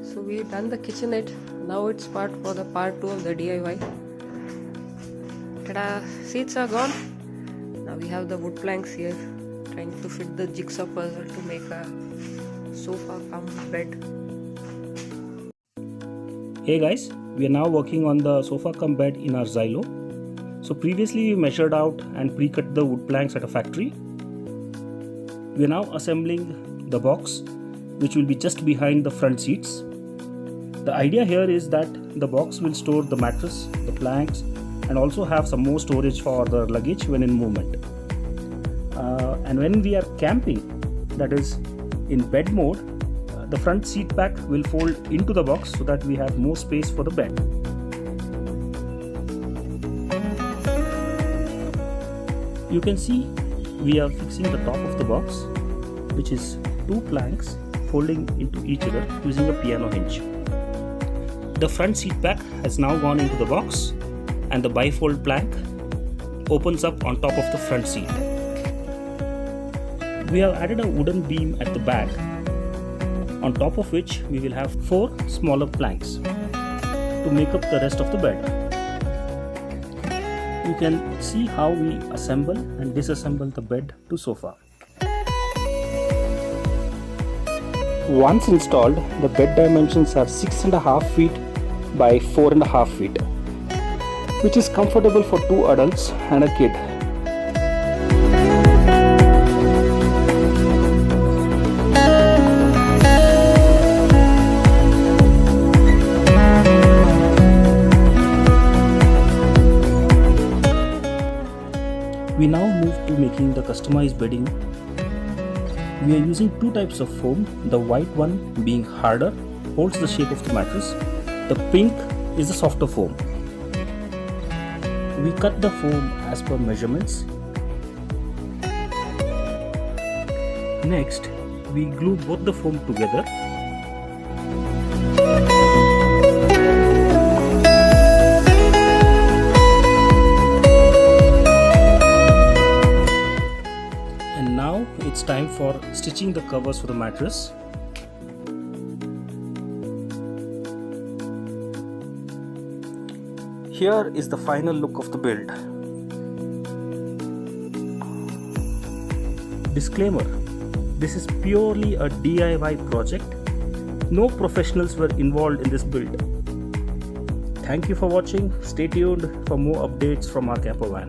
So we done the kitchenette. Now it's part 2 of the DIY. Ta-da! Seats are gone. Now we have the wood planks here, trying to fit the jigsaw puzzle to make a sofa cum bed. Hey guys, we are now working on the sofa cum bed in our Xylo. So previously we measured out and pre-cut the wood planks at a factory. We are now assembling the box, which will be just behind the front seats. The idea here is that the box will store the mattress, the planks, and also have some more storage for the luggage when in movement. And when we are camping, that is in bed mode, the front seat back will fold into the box so that we have more space for the bed. You can see we are fixing the top of the box, which is 2 planks folding into each other using a piano hinge. The front seat back has now gone into the box, and the bifold plank opens up on top of the front seat. We have added a wooden beam at the back, on top of which we will have 4 smaller planks to make up the rest of the bed. You can see how we assemble and disassemble the bed to sofa. Once installed, the bed dimensions are 6.5 feet by 4.5 feet, which is comfortable for 2 adults and a kid. We now move to making the customized bedding. We are using 2 types of foam. The white one being harder, holds the shape of the mattress. The pink is the softer foam. We cut the foam as per measurements. Next, we glue both the foam together. And now it's time for stitching the covers for the mattress. Here is the final look of the build. Disclaimer: this is purely a DIY project. No professionals were involved in this build. Thank you for watching. Stay tuned for more updates from our campervan.